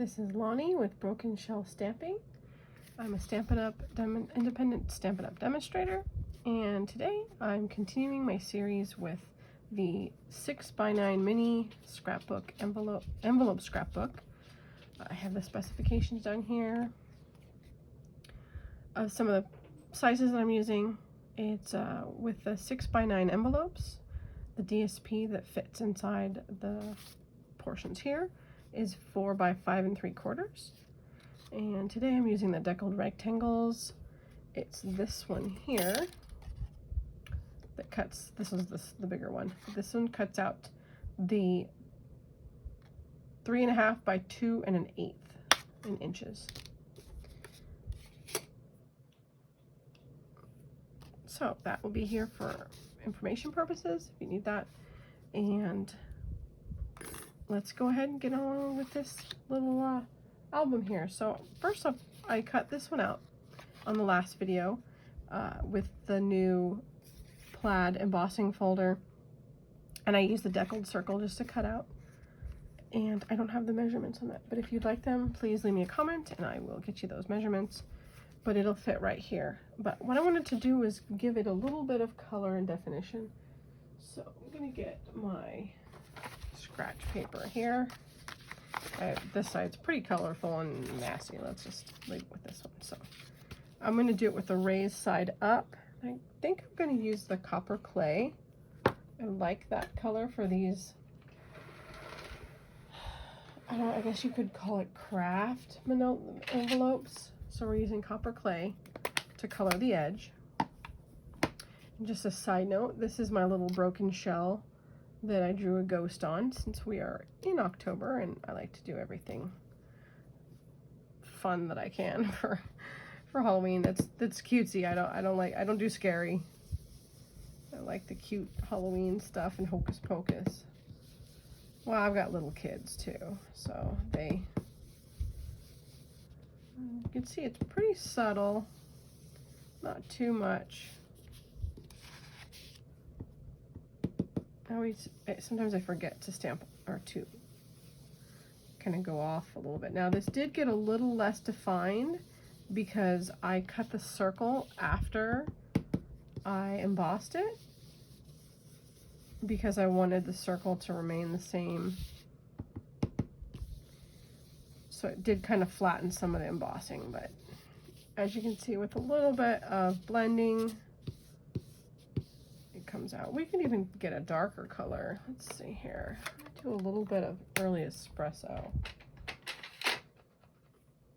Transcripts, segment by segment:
This is Lani with Broken Shell Stamping. I'm a Stampin' Up independent Stampin' Up demonstrator, and today I'm continuing my series with the 6x9 mini scrapbook envelope scrapbook. I have the specifications down here of some of the sizes that I'm using. It's with the 6x9 envelopes. The DSP that fits inside the portions here is 4 by 5 3/4, and today I'm using the deckled rectangles. It's this one here that cuts. This is the bigger one. This one cuts out the 3.5 by 2 1/8 in inches. So that will be here for information purposes if you need that. And let's go ahead and get on with this little album here. So first off, I cut this one out on the last video with the new plaid embossing folder, and I used the deckled circle just to cut out, and I don't have the measurements on that, but if you'd like them, please leave me a comment and I will get you those measurements, but it'll fit right here. But what I wanted to do is give it a little bit of color and definition. So I'm gonna get my scratch paper here. This side's pretty colorful and nasty. Let's just leave with this one. So I'm going to do it with the raised side up. I think I'm going to use the copper clay. I like that color for these. I guess you could call it craft envelopes. So we're using copper clay to color the edge. And just a side note, this is my little broken shell that I drew a ghost on, since we are in October and I like to do everything fun that I can for Halloween. That's cutesy. I don't do scary. I like the cute Halloween stuff and hocus pocus. Well, I've got little kids too, so you can see it's pretty subtle, not too much. Sometimes I forget to stamp or to kind of go off a little bit. Now this did get a little less defined because I cut the circle after I embossed it, because I wanted the circle to remain the same. So it did kind of flatten some of the embossing, but as you can see, with a little bit of blending, comes out. We can even get a darker color. Let's see here. Do a little bit of early espresso.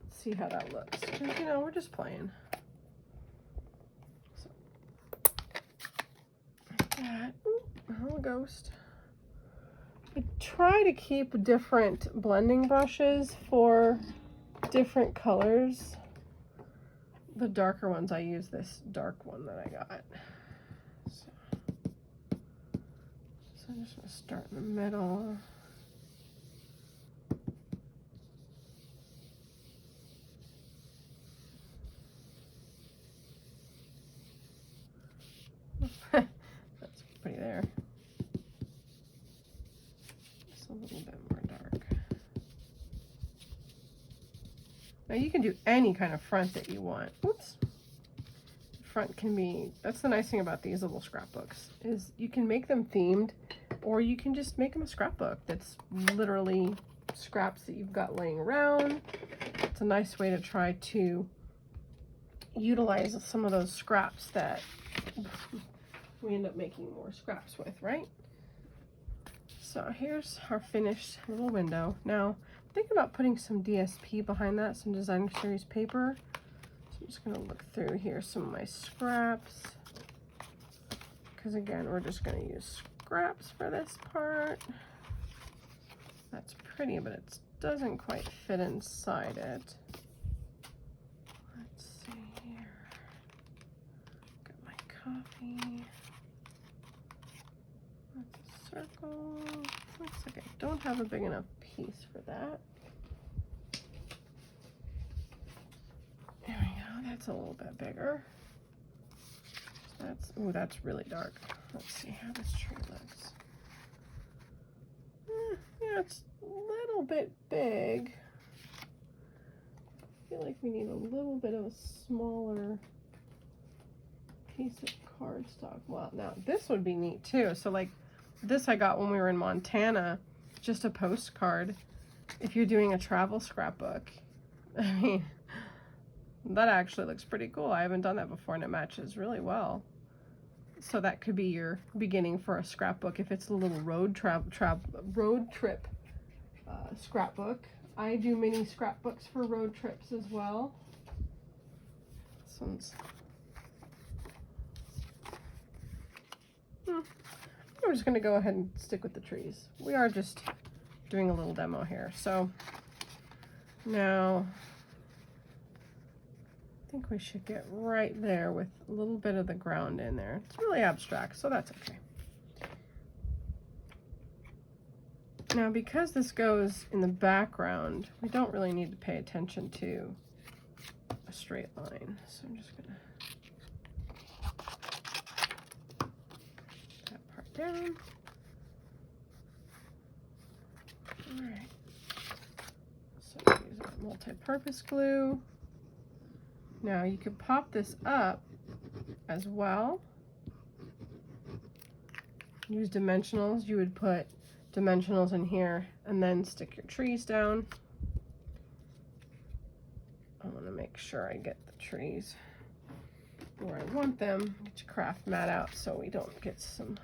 Let's see how that looks. Because, you know, we're just playing. So, like that. Ooh, a ghost. I try to keep different blending brushes for different colors. The darker ones, I use this dark one that I got. So I'm just going to start in the middle. That's pretty there. Just a little bit more dark. Now you can do any kind of front that you want. Oops. Front can be, that's the nice thing about these little scrapbooks, is you can make them themed, or you can just make them a scrapbook that's literally scraps that you've got laying around. It's a nice way to try to utilize some of those scraps that we end up making more scraps with, right? So here's our finished little window. Now think about putting some DSP behind that, some designer series paper. I'm just going to look through here some of my scraps, because again, we're just going to use scraps for this part. That's pretty, but it doesn't quite fit inside it. Let's see here. Got my coffee. That's a circle. Looks like I don't have a big enough piece for that. There we go, that's a little bit bigger. So that's really dark. Let's see how this tree looks. Yeah, it's a little bit big. feel like we need a little bit of a smaller piece of cardstock. Well, now this would be neat too. So like this I got when we were in Montana, just a postcard. If you're doing a travel scrapbook, I mean, that actually looks pretty cool. I haven't done that before and it matches really well. So that could be your beginning for a scrapbook if it's a little road trip scrapbook. I do mini scrapbooks for road trips as well. This one's I'm just going to go ahead and stick with the trees. We are just doing a little demo here. So now I think we should get right there with a little bit of the ground in there. It's really abstract, so that's okay. Now, because this goes in the background, we don't really need to pay attention to a straight line. So I'm just gonna put that part down. All right. So use our multi-purpose glue. Now you can pop this up as well. Use dimensionals. You would put dimensionals in here and then stick your trees down. I want to make sure I get the trees where I want them. Get your craft mat out so we don't get some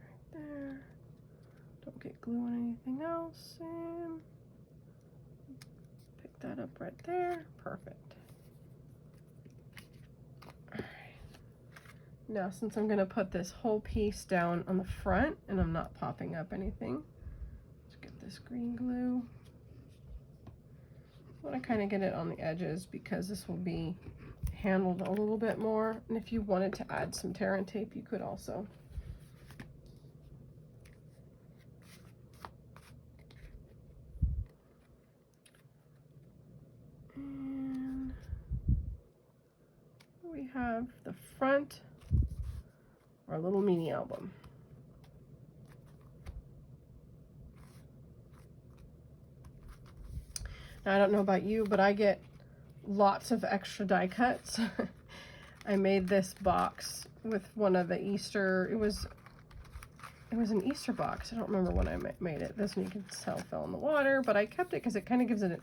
right there. Don't get glue on anything else. And pick that up right there. Perfect. Now, since I'm going to put this whole piece down on the front and I'm not popping up anything, let's get this green glue. I want to kind of get it on the edges because this will be handled a little bit more. And if you wanted to add some tear and tape, you could also. And we have the front. Our little mini album. Now, I don't know about you, but I get lots of extra die cuts. I made this box with one of the Easter, it was an Easter box. I don't remember when I made it. This one you can tell fell in the water, but I kept it because it kind of gives it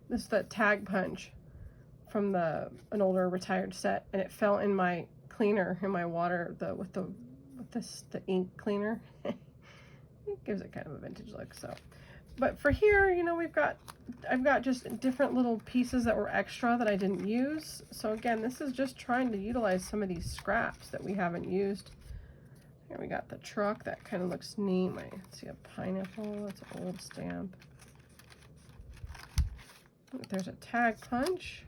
that tag punch from an older retired set, and it fell in my cleaner in my water with the ink cleaner. It gives it kind of a vintage look. So, but for here, you know, I've got just different little pieces that were extra that I didn't use. So again, this is just trying to utilize some of these scraps that we haven't used. Here we got the truck that kind of looks neat. I see a pineapple. That's an old stamp. There's a tag punch.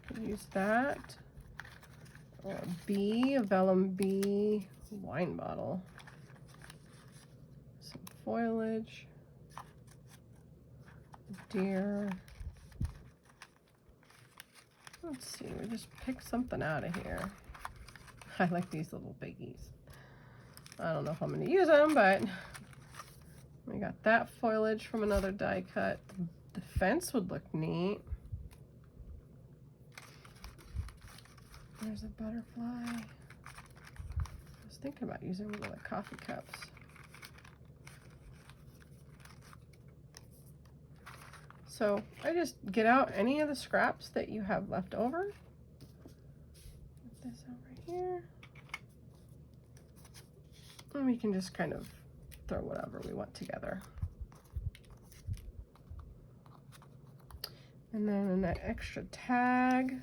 Could use that. Or a bee, a vellum bee wine bottle. Some foliage. Deer. Let's see, we just pick something out of here. I like these little biggies. I don't know if I'm going to use them, but we got that foliage from another die cut. The fence would look neat. There's a butterfly. I was thinking about using one of the coffee cups. So I just get out any of the scraps that you have left over. Put this over here. And we can just kind of throw whatever we want together. And then that extra tag.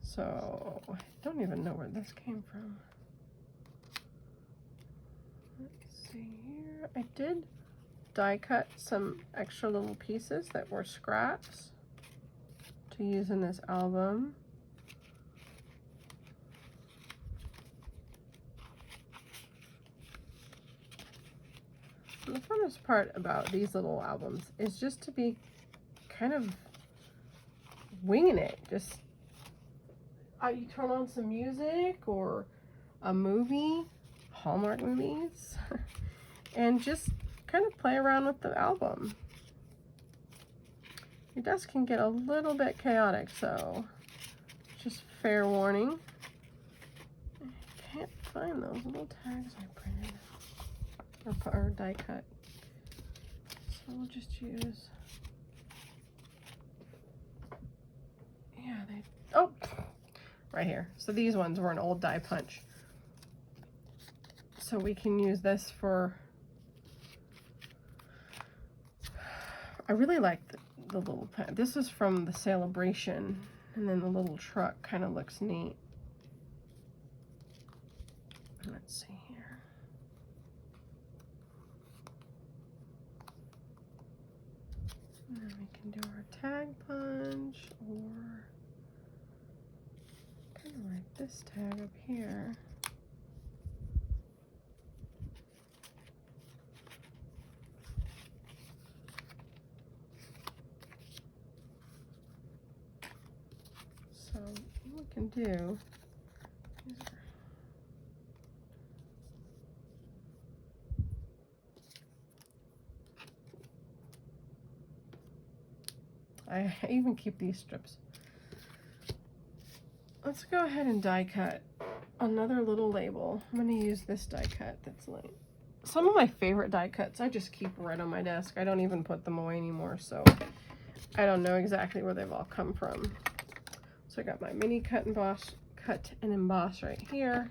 So I don't even know where this came from. Let's see here. I did die cut some extra little pieces that were scraps to use in this album. And the funnest part about these little albums is just to be kind of winging it. Just you turn on some music or a movie, Hallmark movies, and just kind of play around with the album. your desk can get a little bit chaotic, so just fair warning. I can't find those little tags I printed or die cut, so we'll just use, yeah, oh, right here. So these ones were an old die punch, so we can use this for, I really like the little pen. This is from the Celebration, and then the little truck kind of looks neat. Let's see here. And then we can do our tag punch, or kind of like this tag up here. So what we can do is I even keep these strips. Let's go ahead and die cut another little label. I'm going to use this die cut that's like some of my favorite die cuts. I just keep right on my desk. I don't even put them away anymore, so I don't know exactly where they've all come from. So I got my mini cut and emboss right here.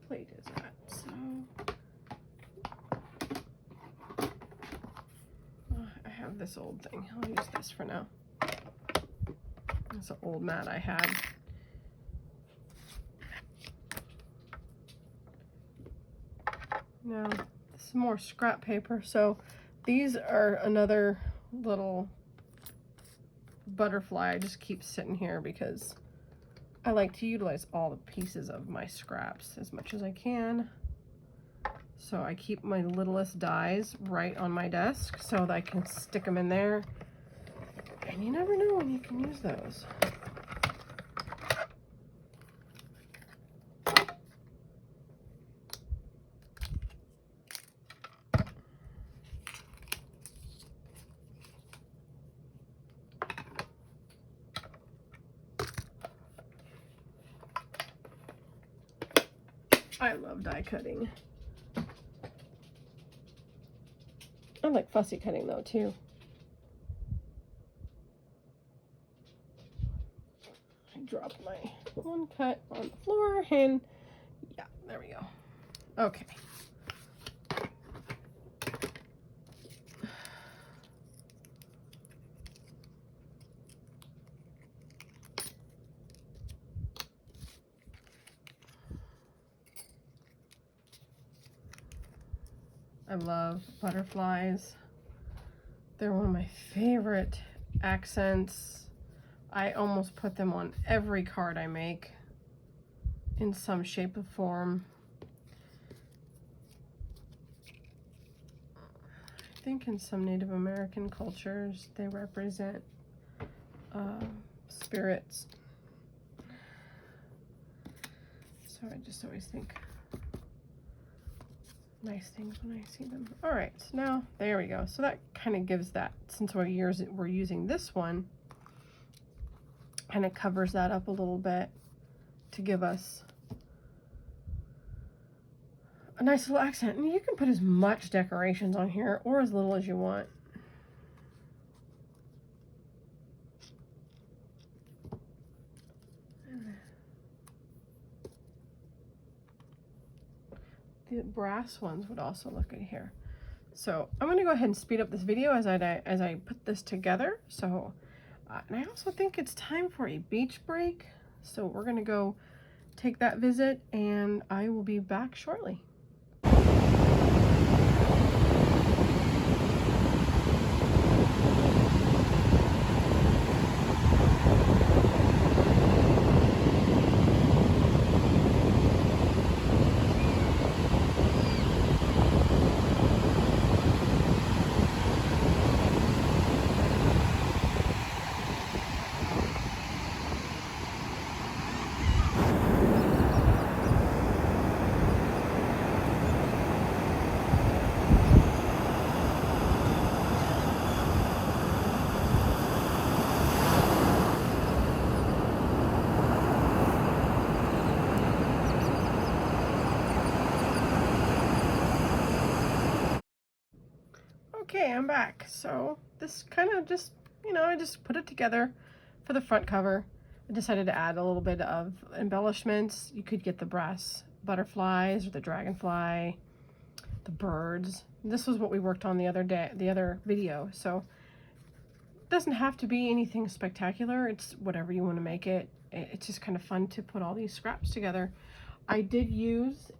Plate is at, so I have this old thing. I'll use this for now. It's an old mat I had. Now this is more scrap paper, so these are another little butterfly I just keep sitting here because I like to utilize all the pieces of my scraps as much as I can. So I keep my littlest dies right on my desk so that I can stick them in there. And you never know when you can use those. I love die cutting. I like fussy cutting though too. I dropped my one cut on the floor and yeah, there we go. Okay. I love butterflies. They're one of my favorite accents. I almost put them on every card I make in some shape or form. I think in some Native American cultures they represent spirits. So I just always think nice things when I see them. All right, so now there we go. So that kind of gives that, since we're using this one, kind of covers that up a little bit to give us a nice little accent. And you can put as much decorations on here or as little as you want. The brass ones would also look good here. So I'm going to go ahead and speed up this video as I put this together. So, and I also think it's time for a beach break. So we're going to go take that visit and I will be back shortly. I'm back. So this kind of just, you know, I just put it together for the front cover. I decided to add a little bit of embellishments. You could get the brass butterflies or the dragonfly, the birds. This was what we worked on the other day, the other video. So it doesn't have to be anything spectacular. It's whatever you want to make it. It's just kind of fun to put all these scraps together. I did use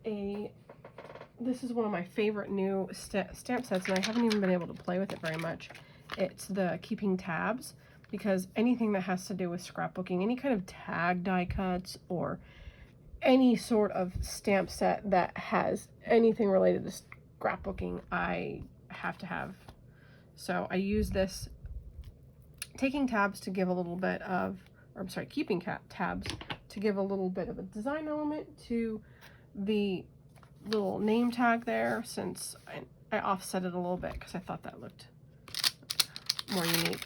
this is one of my favorite new stamp sets, and I haven't even been able to play with it very much. It's the keeping tabs, because anything that has to do with scrapbooking, any kind of tag die cuts or any sort of stamp set that has anything related to scrapbooking, I have to have. So I use this taking tabs to give a little bit of, or I'm sorry, keeping tabs to give a little bit of a design element to the little name tag there, since I offset it a little bit because I thought that looked more unique.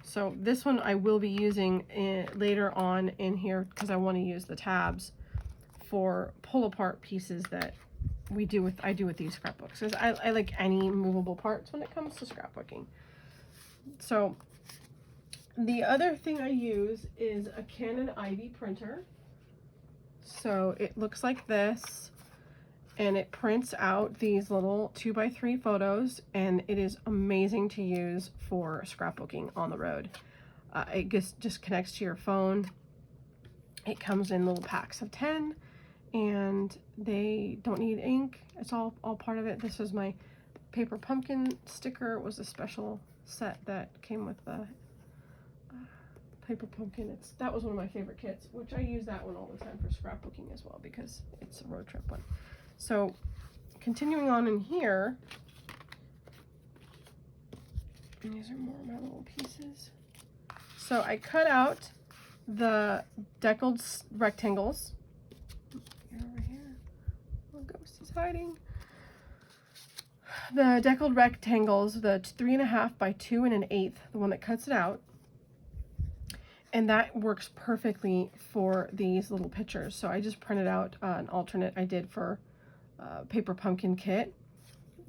So this one I will be using later on in here, because I want to use the tabs for pull apart pieces that I do with these scrapbooks, because I like any movable parts when it comes to scrapbooking. So the other thing I use is a Canon Ivy printer. So it looks like this, and it prints out these little 2x3 photos, and it is amazing to use for scrapbooking on the road. It just connects to your phone. It comes in little packs of 10, and they don't need ink. It's all part of it. This is my paper pumpkin sticker. It was a special set that came with the paper pumpkin. That was one of my favorite kits, which I use that one all the time for scrapbooking as well, because it's a road trip one. So continuing on in here, and these are more of my little pieces. So I cut out the deckled rectangles. You're over here. Oh, ghost is hiding. The deckled rectangles, the 3.5 by 2 1/8, the one that cuts it out. And that works perfectly for these little pictures. So I just printed out an alternate I did for paper pumpkin kit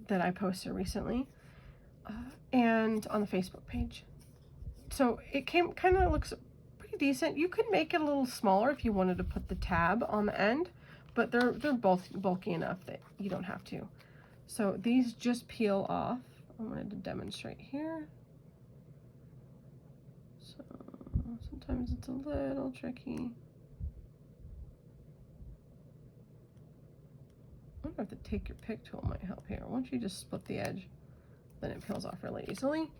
that I posted recently, and on the Facebook page. So it kind of looks pretty decent. You could make it a little smaller if you wanted to put the tab on the end, but they're both bulky enough that you don't have to. So these just peel off. I wanted to demonstrate here. So sometimes it's a little tricky. I wonder if the take your pick tool might help here. Once you just split the edge, then it peels off really easily.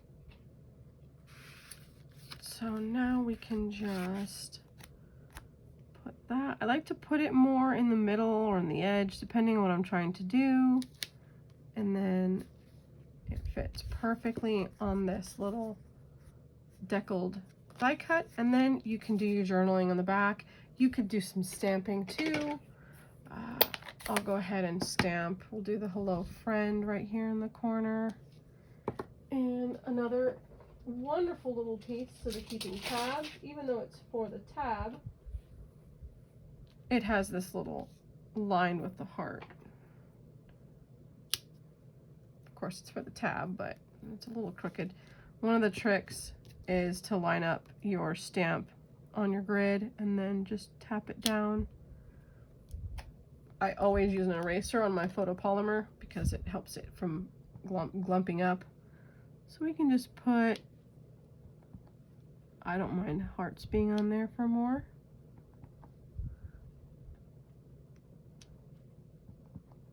So now we can just put that. I like to put it more in the middle or on the edge, depending on what I'm trying to do. And then it fits perfectly on this little deckled die cut. And then you can do your journaling on the back. You could do some stamping too. I'll go ahead and stamp. We'll do the hello friend right here in the corner. And another wonderful little piece to the keeping tab. Even though it's for the tab, it has this little line with the heart. Of course, it's for the tab, but it's a little crooked. One of the tricks is to line up your stamp on your grid and then just tap it down. I always use an eraser on my photopolymer because it helps it from glumping up. So we can just put, I don't mind hearts being on there for more.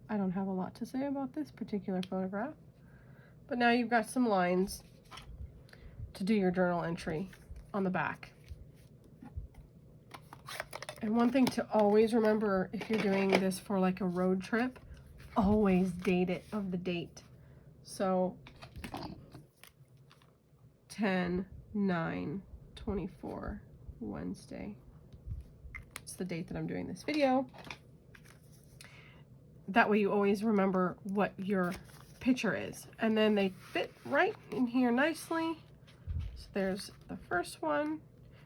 I don't have a lot to say about this particular photograph, but now you've got some lines to do your journal entry on the back. And one thing to always remember if you're doing this for like a road trip, always date it of the date. So 10/9/24, Wednesday. It's the date that I'm doing this video. That way you always remember what your picture is. And then they fit right in here nicely. So there's the first one.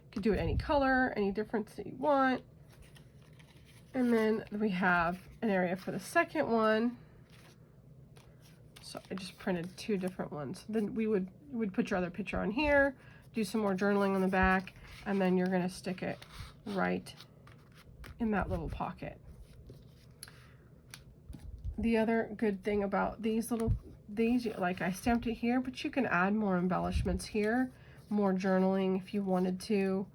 You can do it any color, any difference that you want. And then we have an area for the second one. So I just printed 2 different ones. Then we would put your other picture on here, do some more journaling on the back, and then you're gonna stick it right in that little pocket. The other good thing about these, like I stamped it here, but you can add more embellishments here, more journaling if you wanted to,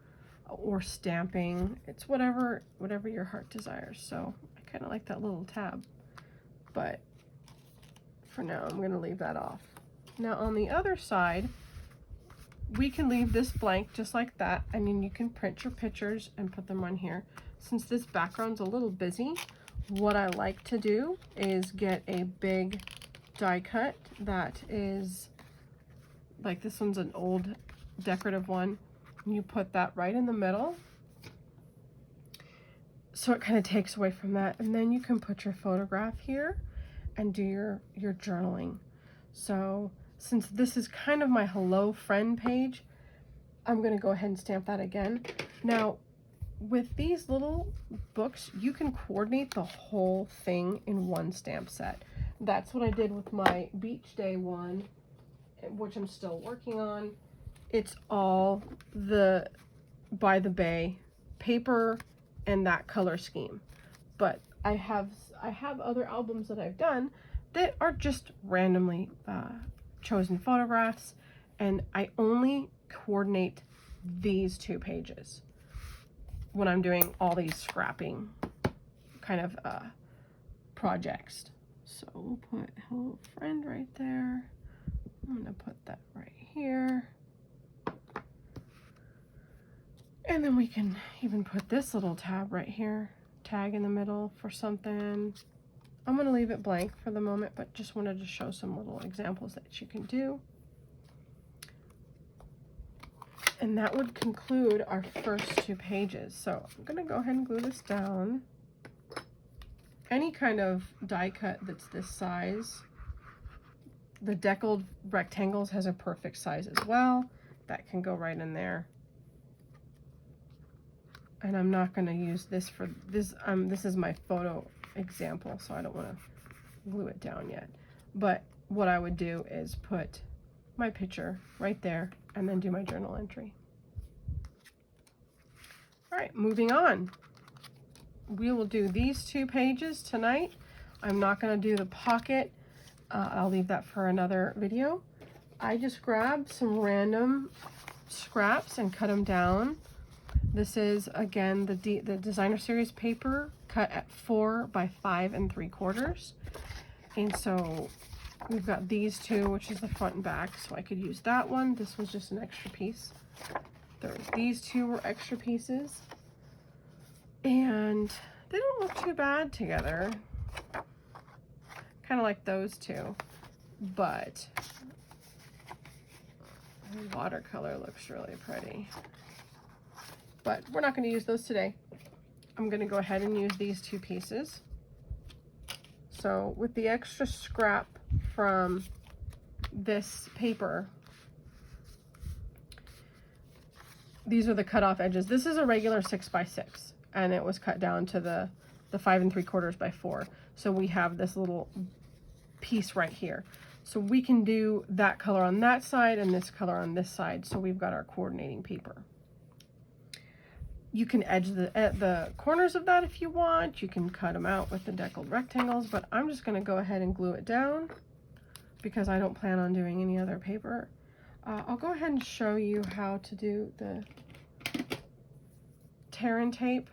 or stamping. It's whatever your heart desires. So I kind of like that little tab, but for now I'm going to leave that off. Now on the other side, we can leave this blank just like that, and then you can print your pictures and put them on here. Since this background's a little busy, what I like to do is get a big die cut that is like, this one's an old decorative one, and you put that right in the middle, so it kind of takes away from that, and then you can put your photograph here and do your journaling. So since this is kind of my hello friend page, I'm going to go ahead and stamp that again. Now with these little books, you can coordinate the whole thing in one stamp set. That's what I did with my beach day one, which I'm still working on. It's all the by the bay paper and that color scheme. But I have other albums that I've done that are just randomly chosen photographs, and I only coordinate these 2 pages when I'm doing all these scrapping kind of projects. So we'll put hello friend right there. I'm gonna put that right here. And then we can even put this little tab right here, tag in the middle for something. I'm gonna leave it blank for the moment, but just wanted to show some little examples that you can do. And that would conclude our first 2 pages. So I'm gonna go ahead and glue this down. Any kind of die cut that's this size, the deckled rectangles has a perfect size as well. That can go right in there. And I'm not gonna use this for this, this is my photo example, so I don't wanna glue it down yet. But what I would do is put my picture right there and then do my journal entry. All right, moving on. We will do these 2 pages tonight. I'm not going to do the pocket. I'll leave that for another video. I just grabbed some random scraps and cut them down. This is, again, the designer series paper cut at 4 by 5 3/4. And so we've got these 2, which is the front and back, so I could use that one. This was just an extra piece. These 2 were extra pieces. And they don't look too bad together. Kind of like those 2. But the watercolor looks really pretty. But we're not going to use those today. I'm going to go ahead and use these 2 pieces. So with the extra scrap from this paper, these are the cut off edges. This is a regular 6 by 6, and it was cut down to the 5 3/4 by 4. So we have this little piece right here. So we can do that color on that side and this color on this side. So we've got our coordinating paper. You can edge the corners of that if you want. You can cut them out with the deckled rectangles, but I'm just going to go ahead and glue it down because I don't plan on doing any other paper. I'll go ahead and show you how to do the tear and tape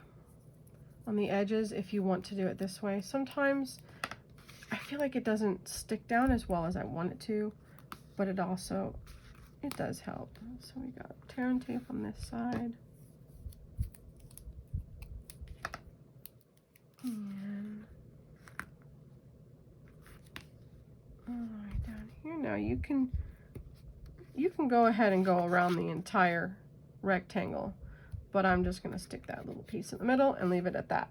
on the edges if you want to do it this way. Sometimes I feel like it doesn't stick down as well as I want it to, but it does help. So we got tear and tape on this side. And all the way down here. Now you can go ahead and go around the entire rectangle, but I'm just going to stick that little piece in the middle and leave it at that.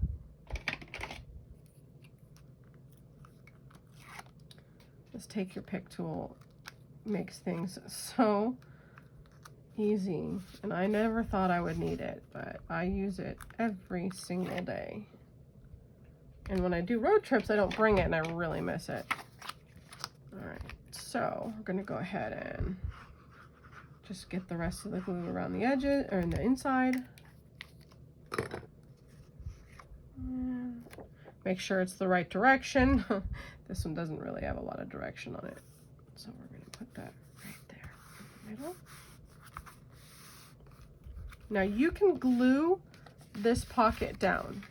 Just take your pick tool, makes things so easy, and I never thought I would need it, but I use it every single day. And when I do road trips, I don't bring it and I really miss it. All right, so we're gonna go ahead and just get the rest of the glue around the edges or in the inside. And make sure it's the right direction. This one doesn't really have a lot of direction on it. So we're gonna put that right there in the middle. Now you can glue this pocket down,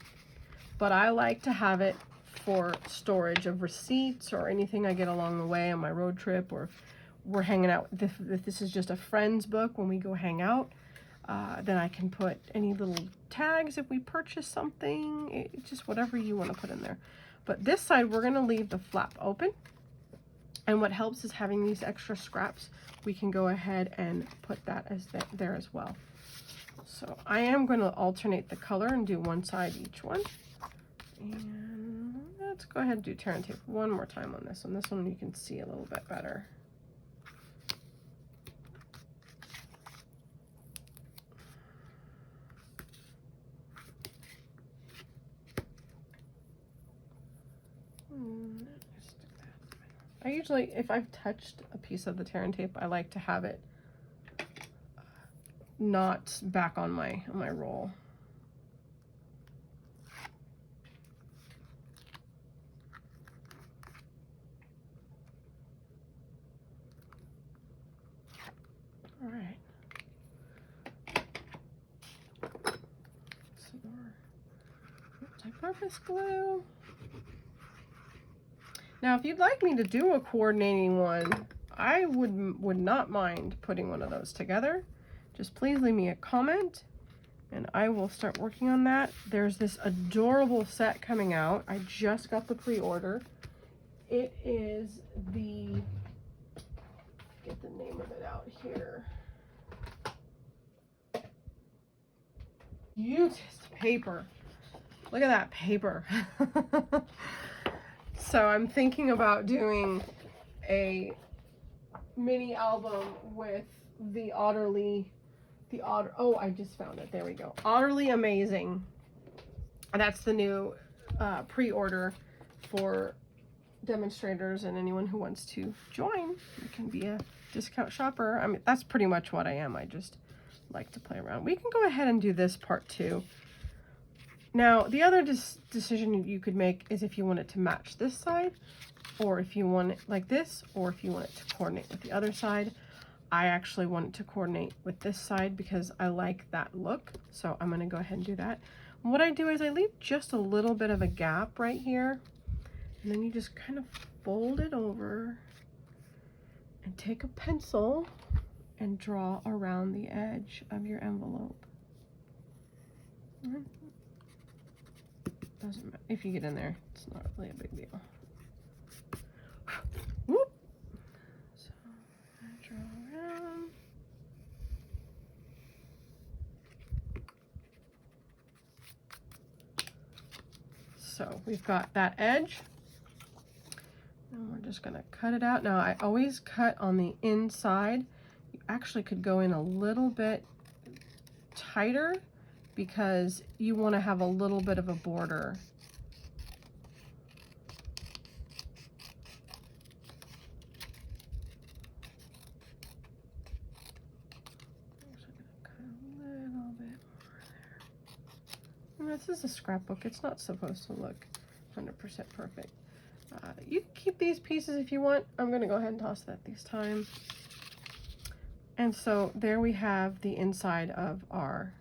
but I like to have it for storage of receipts or anything I get along the way on my road trip, or if we're hanging out. If this is just a friend's book when we go hang out, then I can put any little tags if we purchase something, just whatever you want to put in there. But this side, we're going to leave the flap open. And what helps is having these extra scraps. We can go ahead and put that as there as well. So I am going to alternate the color and do one side each one. And let's go ahead and do tear and tape one more time on this one. This one you can see a little bit better. I usually, if I've touched a piece of the tear and tape, I like to have it not back on my roll. All right. Some more multi-purpose glue. Now, if you'd like me to do a coordinating one, I would not mind putting one of those together. Just please leave me a comment and I will start working on that. There's this adorable set coming out. I just got the pre-order. It is the, get the name of it out here. Cutest paper. Look at that paper. So I'm thinking about doing a mini album with the oh, I just found it. There we go. Utterly Amazing. And that's the new pre-order for demonstrators and anyone who wants to join. You can be a discount shopper. I mean, that's pretty much what I am. I just like to play around. We can go ahead and do this part too. Now, the other decision you could make is if you want it to match this side, or if you want it like this, or if you want it to coordinate with the other side. I actually want it to coordinate with this side because I like that look. So I'm going to go ahead and do that. And what I do is I leave just a little bit of a gap right here. And then you just kind of fold it over and take a pencil and draw around the edge of your envelope. Doesn't matter. If you get in there, it's not really a big deal. Whoop. So I draw around. So we've got that edge. And we're just gonna cut it out. Now I always cut on the inside. You actually could go in a little bit tighter because you want to have a little bit of a border. Cut a little bit more there. And this is a scrapbook. It's not supposed to look 100% perfect. You can keep these pieces if you want. I'm going to go ahead and toss that this time. And so there we have the inside of our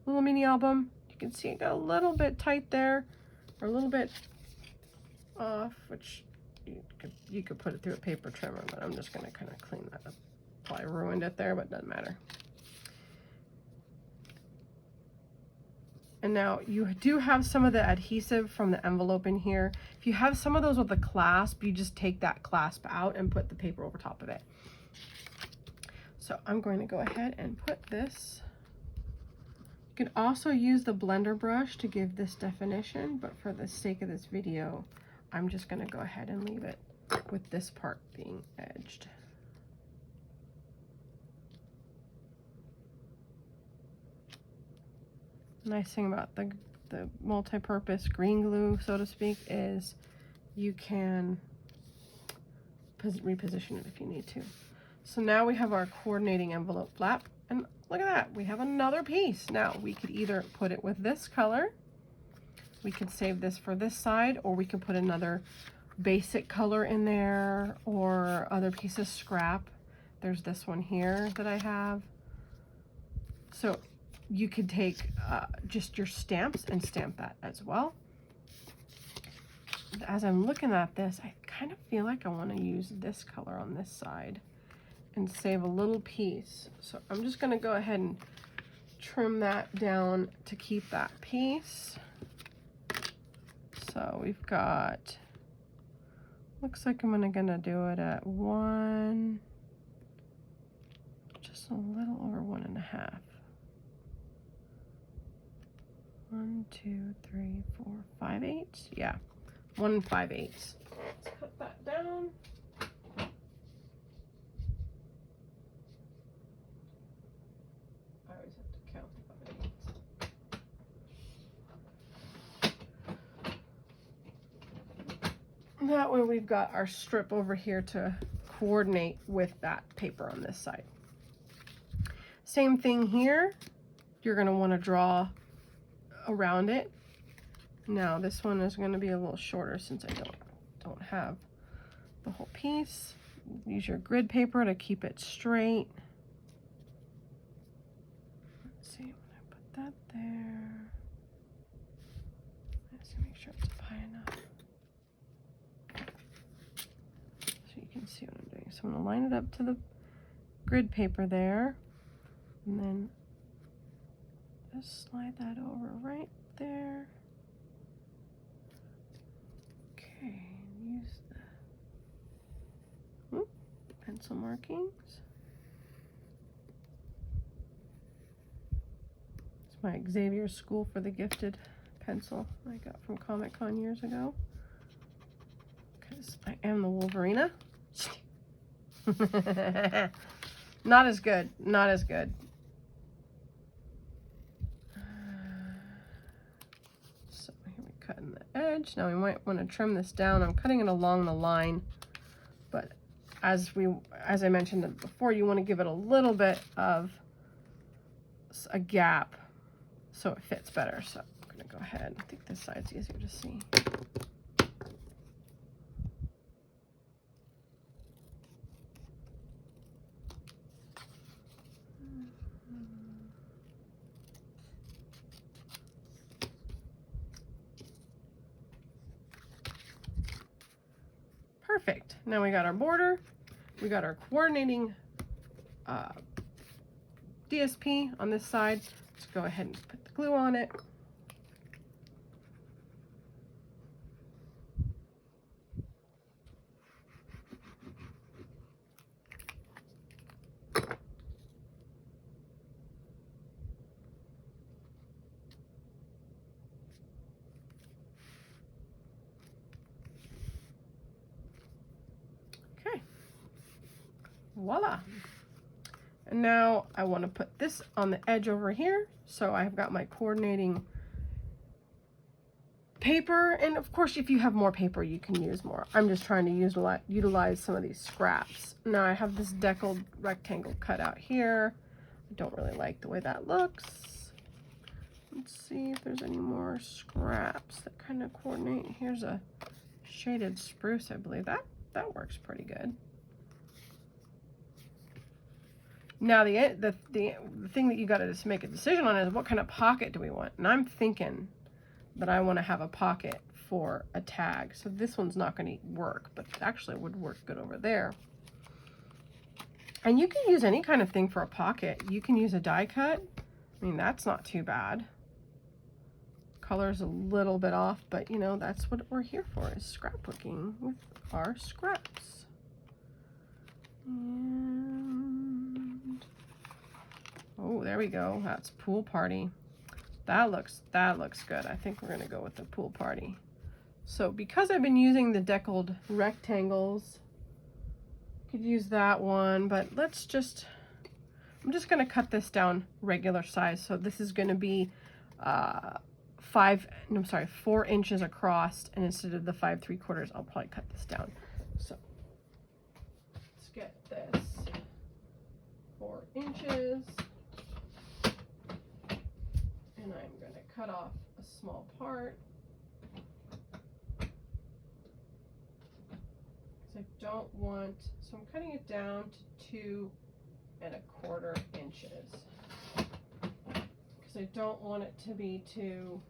little mini album. You can see it got a little bit tight there, or a little bit off, which you could put it through a paper trimmer, but I'm just going to kind of clean that up. Probably ruined it there, but doesn't matter. And now you do have some of the adhesive from the envelope in here. If you have some of those with a clasp, you just take that clasp out and put the paper over top of it. So I'm going to go ahead and put this. You can also use the blender brush to give this definition, but for the sake of this video, I'm just going to go ahead and leave it with this part being edged. Nice thing about the multi-purpose green glue, so to speak, is you can reposition it if you need to. So now we have our coordinating envelope flap, and look at that, we have another piece. Now we could either put it with this color, we could save this for this side, or we could put another basic color in there, or other piece of scrap. There's this one here that I have. So you could take just your stamps and stamp that as well. As I'm looking at this, I kind of feel like I want to use this color on this side and save a little piece. So I'm just going to go ahead and trim that down to keep that piece. So we've got, looks like I'm gonna do it at one, just a little over 1.5. 1, 2, 3, 4, 5 eighths. Yeah, 1 5/8. Let's cut that down. I always have to count 5/8. That way we've got our strip over here to coordinate with that paper on this side. Same thing here. You're going to want to draw around it. Now this one is going to be a little shorter since I don't have the whole piece. Use your grid paper to keep it straight. Let's see, when I put that there, let's make sure it's up high enough so you can see what I'm doing. So I'm going to line it up to the grid paper there, and then just slide that over right there. Okay, use the pencil markings. It's my Xavier School for the Gifted pencil I got from Comic-Con years ago, because I am the Wolverina. Not as good, not as good. So here we're cutting the edge. Now we might want to trim this down. I'm cutting it along the line, but as I mentioned before, you want to give it a little bit of a gap so it fits better. So I'm going to go ahead. I think this side's easier to see. Perfect. Now we got our border, we got our coordinating DSP on this side. Let's go ahead and put the glue on it. Voila. And now I want to put this on the edge over here. So I've got my coordinating paper. And of course, if you have more paper, you can use more. I'm just trying to utilize some of these scraps. Now I have this deckled rectangle cut out here. I don't really like the way that looks. Let's see if there's any more scraps that kind of coordinate. Here's a shaded spruce, I believe. That works pretty good. Now the thing that you got to just make a decision on is what kind of pocket do we want. And I'm thinking that I want to have a pocket for a tag. So this one's not going to work, but actually it would work good over there. And you can use any kind of thing for a pocket. You can use a die cut. I mean, that's not too bad. Color's a little bit off, but you know, that's what we're here for, is scrapbooking with our scraps. And oh, there we go. That's pool party. That looks good. I think we're gonna go with the pool party. So because I've been using the deckled rectangles, could use that one, but I'm just gonna cut this down regular size. So this is gonna be 4 inches across, and instead of the 5 3/4, I'll probably cut this down. So let's get this 4 inches, and I'm going to cut off a small part. I don't want, so I'm cutting it down to 2 1/4 inches because I don't want it to be too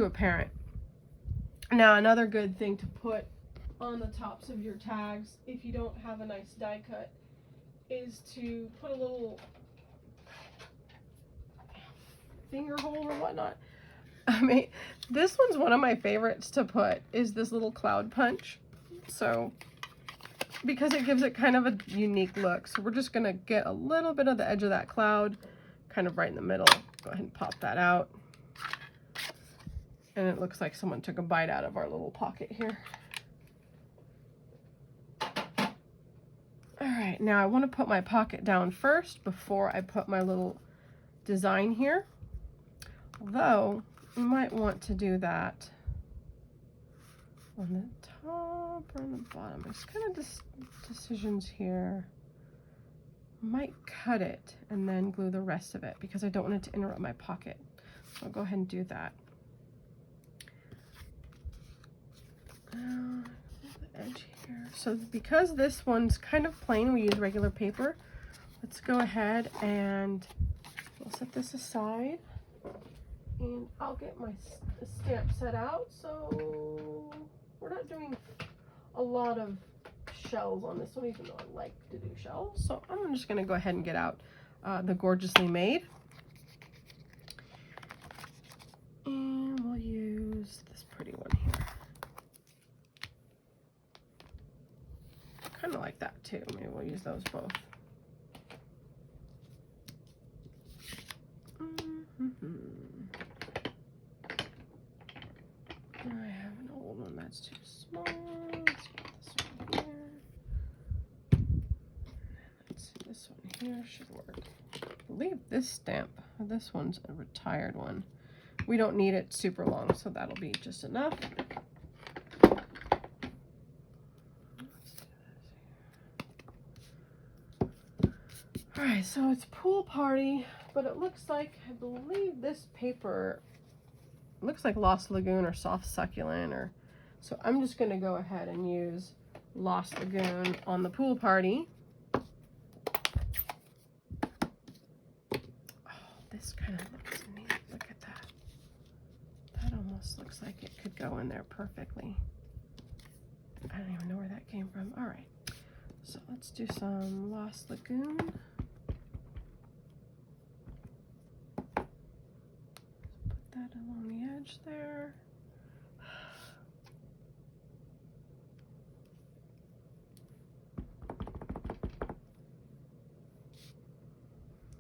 apparent. Now, another good thing to put on the tops of your tags, if you don't have a nice die cut, is to put a little finger hole or whatnot. I mean, this one's one of my favorites to put, is this little cloud punch. So, because it gives it kind of a unique look. So we're just gonna get a little bit of the edge of that cloud, kind of right in the middle. Go ahead and pop that out. And it looks like someone took a bite out of our little pocket here. All right, now I want to put my pocket down first before I put my little design here. Although, you might want to do that on the top or on the bottom. There's kind of decisions here. Might cut it and then glue the rest of it because I don't want it to interrupt my pocket. So I'll go ahead and do that. The edge here. So because this one's kind of plain, we use regular paper. Let's go ahead and we'll set this aside. And I'll get my stamp set out. So we're not doing a lot of shells on this one, even though I like to do shells. So I'm just going to go ahead and get out the Gorgeously Made. And we'll use this pretty one here. Kind of like that too. Maybe we'll use those both. I have an old one that's too small. Let's get this one here. Let's see, this one here should work. I believe this stamp, this one's a retired one. We don't need it super long, so that'll be just enough. All right, so it's Pool Party, but it looks like, I believe this paper looks like Lost Lagoon or Soft Succulent, or so I'm just going to go ahead and use Lost Lagoon on the Pool Party. Oh, this kind of looks neat. Look at that. That almost looks like it could go in there perfectly. I don't even know where that came from. All right, so let's do some Lost Lagoon. That along the edge there.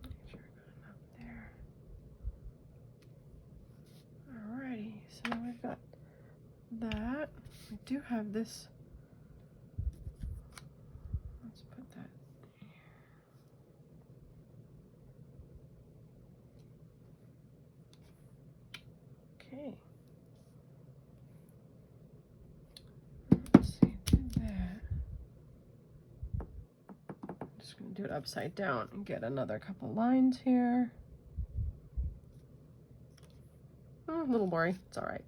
Make sure I got enough there. Alrighty, so now we've got that. We do have this. Let's put that. Okay. Let's see, do that. I'm just going to do it upside down and get another couple lines here. A little blurry. It's all right.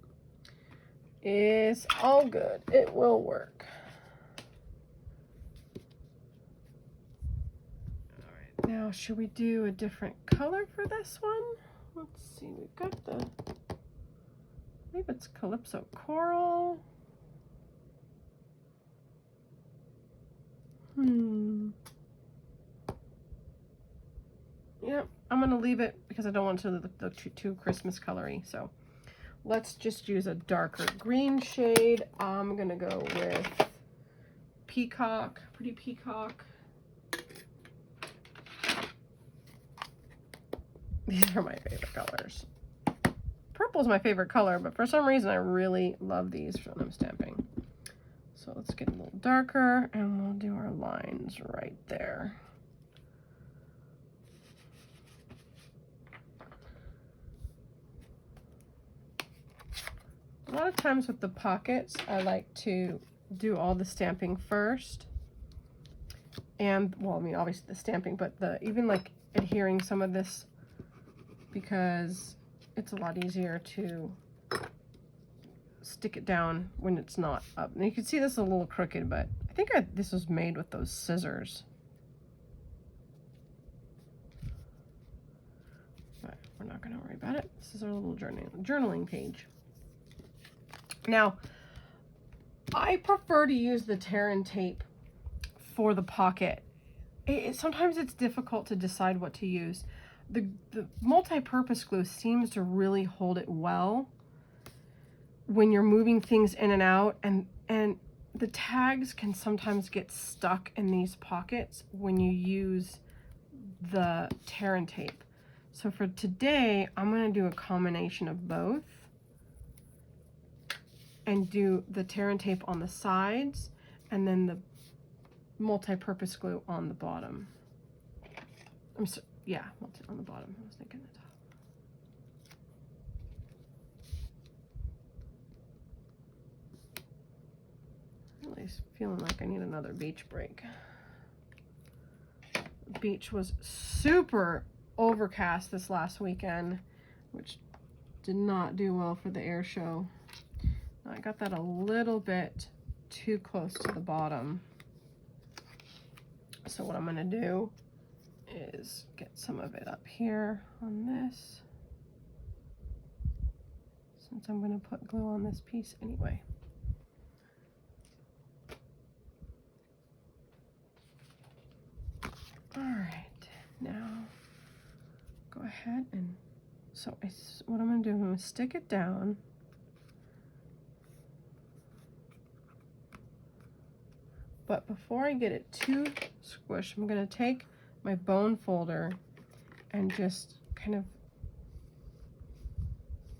It's all good. It will work. All right. Now, should we do a different color for this one? Let's see. We've got the... I believe it's Calypso Coral. Yep, I'm going to leave it because I don't want it to look too Christmas colory. So let's just use a darker green shade. I'm going to go with Peacock, Pretty Peacock. These are my favorite colors. Purple is my favorite color, but for some reason I really love these when I'm stamping. So let's get a little darker and we'll do our lines right there. A lot of times with the pockets, I like to do all the stamping first. And, well, I mean, obviously the stamping, but even like adhering some of this, because it's a lot easier to stick it down when it's not up. And you can see this is a little crooked, but I think this was made with those scissors. But we're not going to worry about it. This is our little journaling page. Now, I prefer to use the tear and tape for the pocket. Sometimes it's difficult to decide what to use. The multi-purpose glue seems to really hold it well when you're moving things in and out, and the tags can sometimes get stuck in these pockets when you use the tear and tape. So for today, I'm going to do a combination of both and do the tear and tape on the sides and then the multi-purpose glue on the bottom. Yeah, on the bottom. I was thinking the top. Really feeling like I need another beach break. The beach was super overcast this last weekend, which did not do well for the air show. I got that a little bit too close to the bottom. So what I'm going to do is get some of it up here on this, since I'm going to put glue on this piece anyway. All right, now go ahead and, so what I'm going to do, I'm going to stick it down. But before I get it too squished, I'm going to take my bone folder and just kind of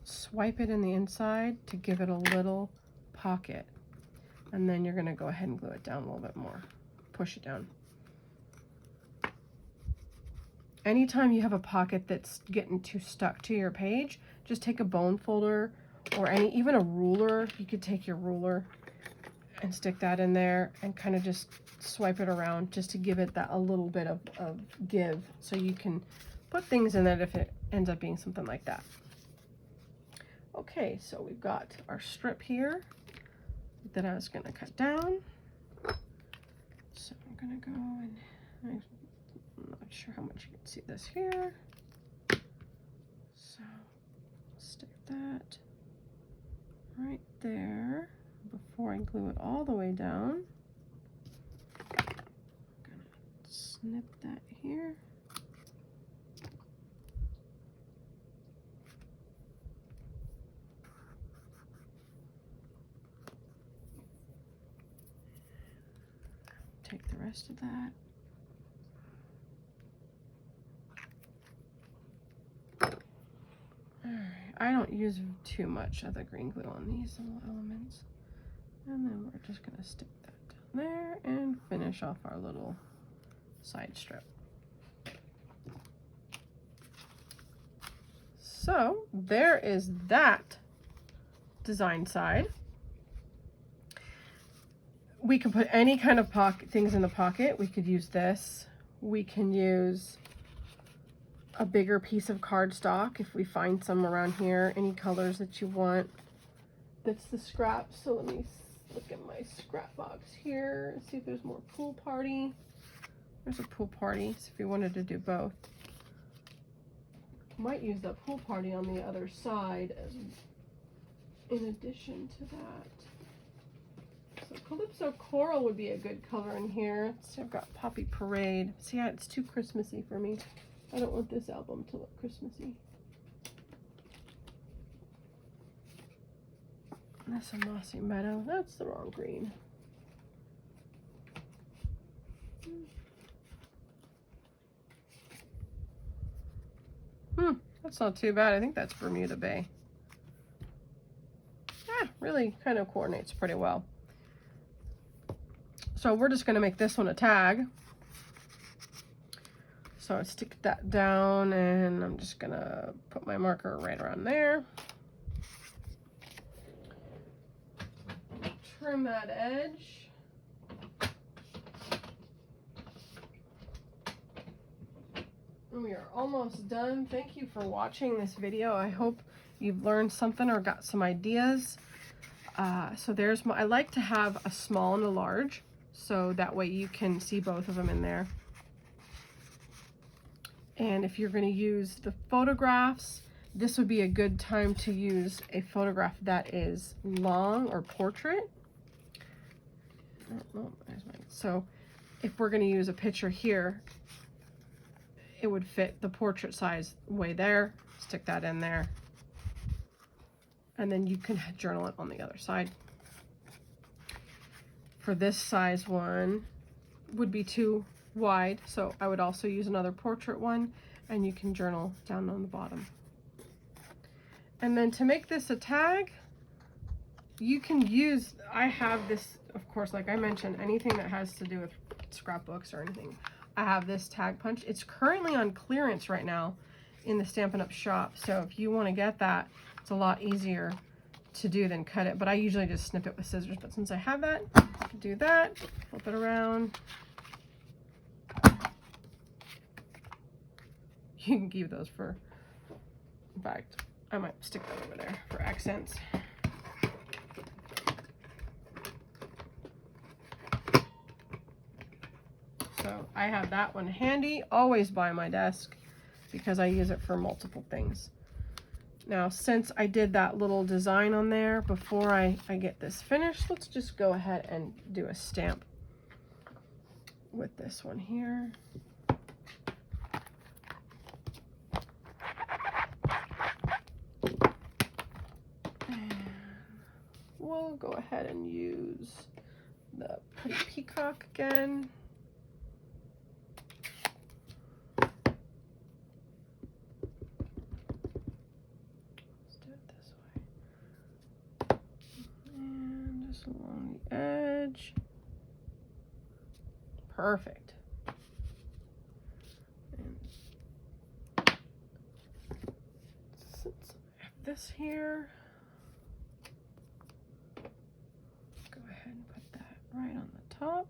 swipe it in the inside to give it a little pocket. And then you're going to go ahead and glue it down a little bit more. Push it down. Anytime you have a pocket that's getting too stuck to your page, just take a bone folder or even a ruler. You could take your ruler and stick that in there and kind of just swipe it around just to give it that a little bit of give, so you can put things in it if it ends up being something like that. Okay, so we've got our strip here that I was going to cut down. So I'm going to go and I'm not sure how much you can see this here. So stick that right there before I glue it all the way down. I'm gonna snip that here. Take the rest of that. Alright, I don't use too much of the green glue on these little elements. And then we're just going to stick that down there and finish off our little side strip. So there is that design side. We can put any kind of things in the pocket. We could use this. We can use a bigger piece of cardstock if we find some around here, any colors that you want. That's the scrap. So let me look at my scrap box here and see if there's more pool party. There's a pool party, so if you wanted to do both. Might use the pool party on the other side as in addition to that. So Calypso Coral would be a good color in here. So I've got Poppy Parade. See, it's too Christmassy for me. I don't want this album to look Christmassy. That's a Mossy Meadow. That's the wrong green. That's not too bad. I think that's Bermuda Bay. Yeah, really kind of coordinates pretty well. So we're just going to make this one a tag. So I stick that down and I'm just going to put my marker right around there. trim that edge. We are almost done. Thank you for watching this video. I hope you've learned something or got some ideas. So there's my, I like to have a small and a large, so that way you can see both of them in there. And if you're going to use the photographs, this would be a good time to use a photograph that is long or portrait. Oh, there's mine. So if we're going to use a picture here, it would fit the portrait size way there. Stick that in there. And then you can journal it on the other side. For this size one would be too wide, so I would also use another portrait one, and you can journal down on the bottom. And then to make this a tag, you can use, I have this, of course, like I mentioned, anything that has to do with scrapbooks or anything, I have this tag punch. It's currently on clearance right now in the Stampin' Up shop, so if you want to get that, it's a lot easier to do than cut it, but I usually just snip it with scissors. But since I have that, I can do that, flip it around. You can keep those for, in fact, I might stick that over there for accents. So I have that one handy, always by my desk, because I use it for multiple things. Now, since I did that little design on there, before I get this finished, let's just go ahead and do a stamp with this one here. And we'll go ahead and use the pretty peacock again. Along the edge. Perfect. And since I have this here, go ahead and put that right on the top.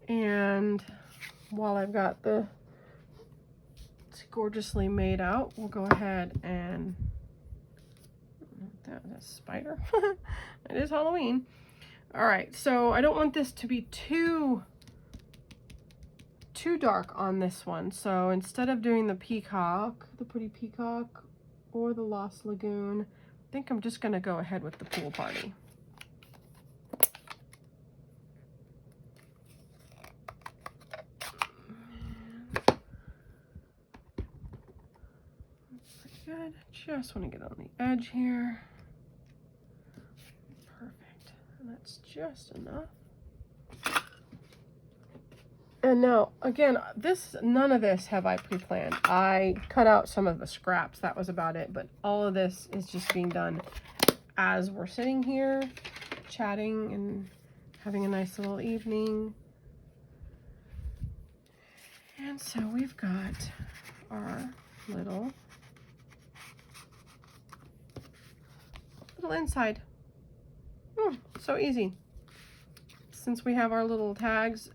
And while I've got the, it's gorgeously made out, we'll go ahead and, that's a spider. It is Halloween. All right, so I don't want this to be too dark on this one. So instead of doing the peacock, the pretty peacock, or the Lost Lagoon, I think I'm just gonna go ahead with the pool party. Good. Just want to get on the edge here. Perfect. And that's just enough. And now, again, none of this have I pre-planned. I cut out some of the scraps. That was about it. But all of this is just being done as we're sitting here, chatting and having a nice little evening. And so we've got our little inside. So easy. Since we have our little tags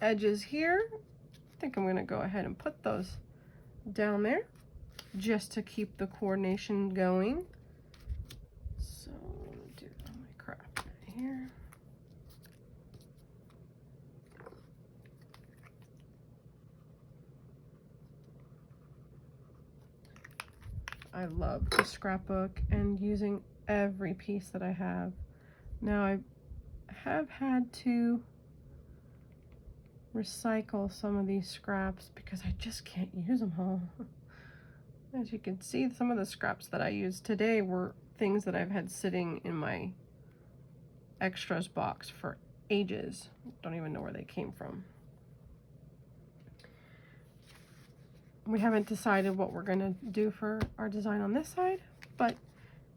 edges here, I think I'm going to go ahead and put those down there just to keep the coordination going. So I'm going to do my craft right here. I love the scrapbook and using every piece that I have. Now I have had to recycle some of these scraps because I just can't use them all. As you can see, some of the scraps that I used today were things that I've had sitting in my extras box for ages. Don't even know where they came from. We haven't decided what we're gonna do for our design on this side, but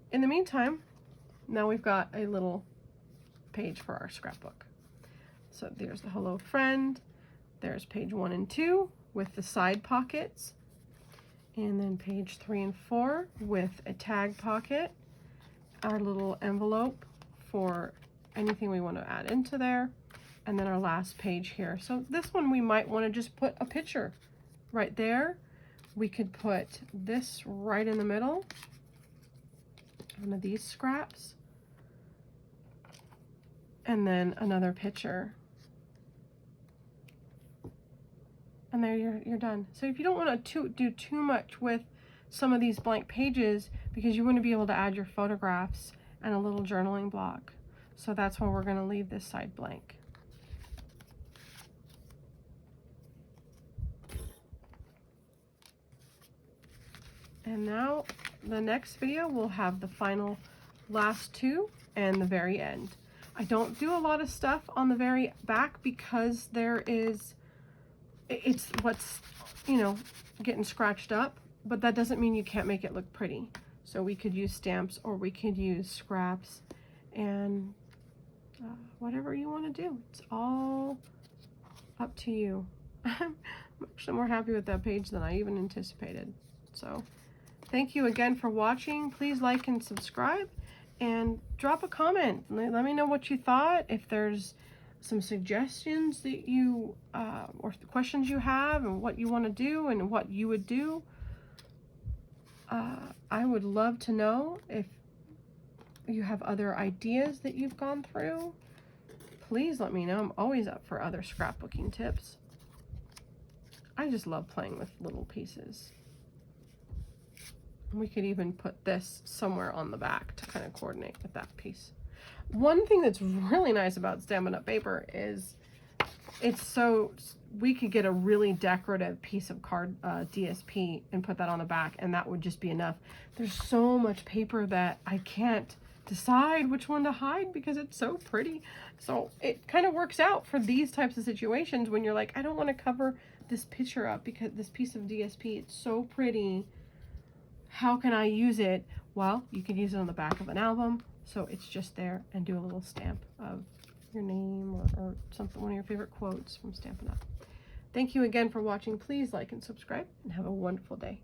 in the meantime, now we've got a little page for our scrapbook. So there's the hello friend. There's page 1 and 2 with the side pockets, and then page 3 and 4 with a tag pocket, our little envelope for anything we want to add into there, and then our last page here. So this one we might want to just put a picture right there. We could put this right in the middle, one of these scraps, and then another picture. And there you're done. So if you don't want to do too much with some of these blank pages, because you want to be able to add your photographs and a little journaling block. So that's why we're going to leave this side blank. And now the next video will have the final last two and the very end. I don't do a lot of stuff on the very back because it's what's, you know, getting scratched up, but that doesn't mean you can't make it look pretty. So we could use stamps, or we could use scraps, and whatever you want to do. It's all up to you. I'm actually more happy with that page than I even anticipated. So thank you again for watching. Please like and subscribe, and drop a comment. Let me know what you thought. If there's some suggestions that you or questions you have, and what you want to do and what you would do, I would love to know. If you have other ideas that you've gone through, please let me know. I'm always up for other scrapbooking tips. I just love playing with little pieces. We could even put this somewhere on the back to kind of coordinate with that piece. One thing that's really nice about Stampin' Up! Paper is we could get a really decorative piece of card DSP and put that on the back, and that would just be enough. There's so much paper that I can't decide which one to hide because it's so pretty. So it kind of works out for these types of situations when you're like, I don't want to cover this picture up because this piece of DSP, it's so pretty. How can I use it? Well, you could use it on the back of an album, so it's just there, and do a little stamp of your name or something, one of your favorite quotes from Stampin' Up! Thank you again for watching. Please like and subscribe, and have a wonderful day.